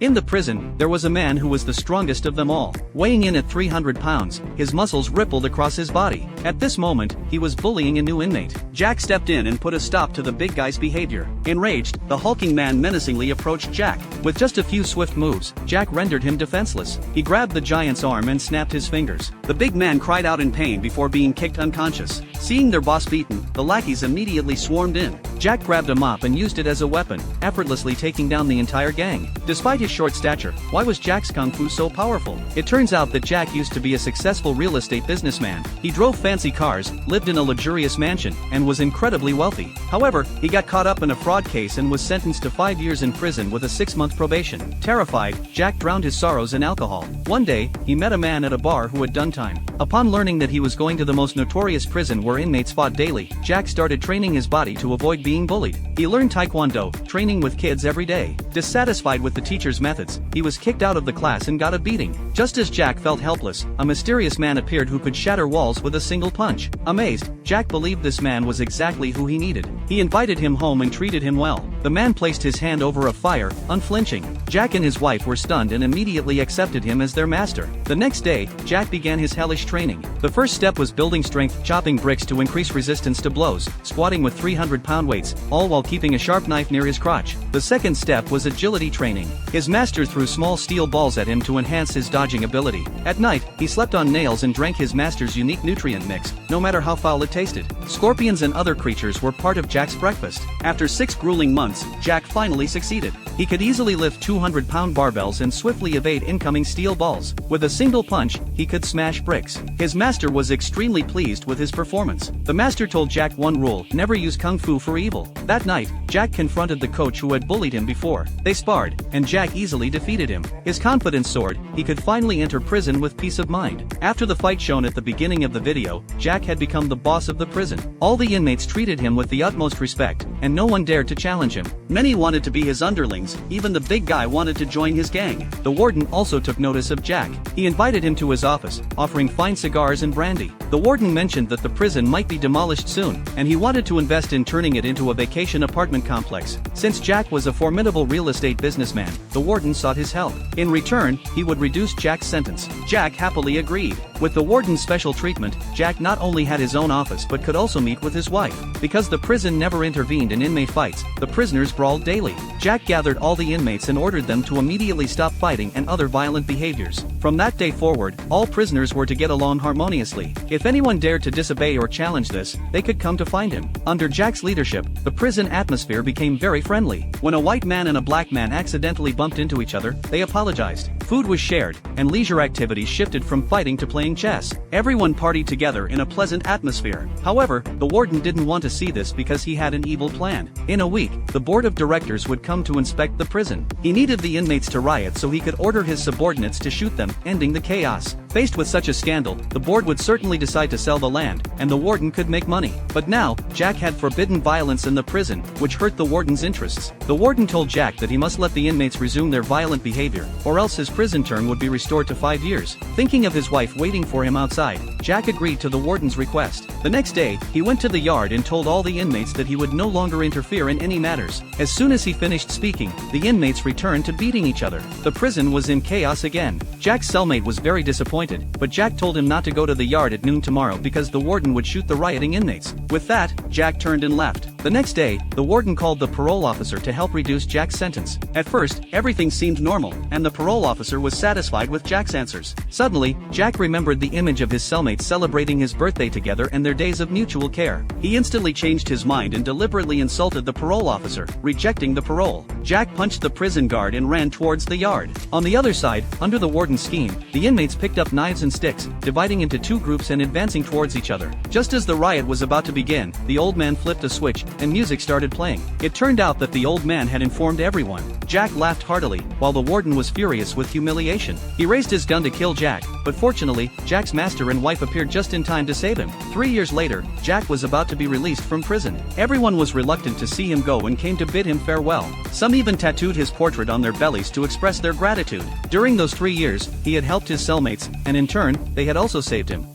In the prison, there was a man who was the strongest of them all. Weighing in at 300 pounds, his muscles rippled across his body. At this moment, he was bullying a new inmate. Jack stepped in and put a stop to the big guy's behavior. Enraged, the hulking man menacingly approached Jack. With just a few swift moves, Jack rendered him defenseless. He grabbed the giant's arm and snapped his fingers. The big man cried out in pain before being kicked unconscious. Seeing their boss beaten, the lackeys immediately swarmed in. Jack grabbed a mop and used it as a weapon, effortlessly taking down the entire gang. Despite his short stature, why was Jack's kung fu so powerful? It turns out that Jack used to be a successful real estate businessman. He drove fancy cars, lived in a luxurious mansion, and was incredibly wealthy. However, he got caught up in a fraud case and was sentenced to 5 years in prison with a 6-month probation. Terrified, Jack drowned his sorrows in alcohol. One day, he met a man at a bar who had done time. Upon learning that he was going to the most notorious prison where inmates fought daily, Jack started training his body to avoid being bullied. He learned Taekwondo, training with kids every day. Dissatisfied with the teacher's methods, he was kicked out of the class and got a beating. Just as Jack felt helpless, a mysterious man appeared who could shatter walls with a single punch. Amazed, Jack believed this man was exactly who he needed. He invited him home and treated him well. The man placed his hand over a fire, unflinching. Jack and his wife were stunned and immediately accepted him as their master. The next day, Jack began his hellish training. The first step was building strength, chopping bricks to increase resistance to blows, squatting with 300-pound weights, all while keeping a sharp knife near his crotch. The second step was agility training. His master threw small steel balls at him to enhance his dodging ability. At night, he slept on nails and drank his master's unique nutrient mix, no matter how foul it tasted. Scorpions and other creatures were part of Jack's breakfast. After 6 grueling months, Jack finally succeeded. He could easily lift 200-pound barbells and swiftly evade incoming steel balls. With a single punch, he could smash bricks. His master was extremely pleased with his performance. The master told Jack one rule: never use kung fu for evil. That night, Jack confronted the coach who had bullied him before. They sparred, and Jack easily defeated him. His confidence soared. He could finally enter prison with peace of mind. After the fight shown at the beginning of the video, Jack had become the boss of the prison. All the inmates treated him with the utmost respect, and no one dared to challenge him. Many wanted to be his underlings, even the big guy wanted to join his gang. The warden also took notice of Jack. He invited him to his office, offering fine cigars and brandy. The warden mentioned that the prison might be demolished soon, and he wanted to invest in turning it into a vacation apartment complex. Since Jack was a formidable real estate businessman, the warden sought his help. In return, he would reduce Jack's sentence. Jack happily agreed. With the warden's special treatment, Jack not only had his own office but could also meet with his wife. Because the prison never intervened in inmate fights, the prisoners brawled daily. Jack gathered all the inmates and ordered them to immediately stop fighting and other violent behaviors. From that day forward, all prisoners were to get along harmoniously. If anyone dared to disobey or challenge this, they could come to find him. Under Jack's leadership, the prison atmosphere became very friendly. When a white man and a black man accidentally bumped into each other, they apologized. Food was shared, and leisure activities shifted from fighting to playing chess. Everyone partied together in a pleasant atmosphere. However, the warden didn't want to see this because he had an evil plan. In a week, the board of directors would come to inspect the prison. He needed the inmates to riot so he could order his subordinates to shoot them, ending the chaos. Faced with such a scandal, the board would certainly decide to sell the land, and the warden could make money. But now, Jack had forbidden violence in the prison, which hurt the warden's interests. The warden told Jack that he must let the inmates resume their violent behavior, or else his prison term would be restored to 5 years. Thinking of his wife waiting for him outside, Jack agreed to the warden's request. The next day, he went to the yard and told all the inmates that he would no longer interfere in any matters. As soon as he finished speaking, the inmates returned to beating each other. The prison was in chaos again. Jack's cellmate was very disappointed, but Jack told him not to go to the yard at noon tomorrow because the warden would shoot the rioting inmates. With that, Jack turned and left. The next day, the warden called the parole officer to help reduce Jack's sentence. At first, everything seemed normal, and the parole officer was satisfied with Jack's answers. Suddenly, Jack remembered the image of his cellmates celebrating his birthday together and their days of mutual care. He instantly changed his mind and deliberately insulted the parole officer, rejecting the parole. Jack punched the prison guard and ran towards the yard. On the other side, under the warden's scheme, the inmates picked up knives and sticks, dividing into 2 groups and advancing towards each other. Just as the riot was about to begin, the old man flipped a switch, and music started playing. It turned out that the old man had informed everyone. Jack laughed heartily, while the warden was furious with humiliation. He raised his gun to kill Jack, but fortunately, Jack's master and wife appeared just in time to save him. 3 years later, Jack was about to be released from prison. Everyone was reluctant to see him go and came to bid him farewell. Some even tattooed his portrait on their bellies to express their gratitude. During those 3 years, he had helped his cellmates, and in turn, they had also saved him.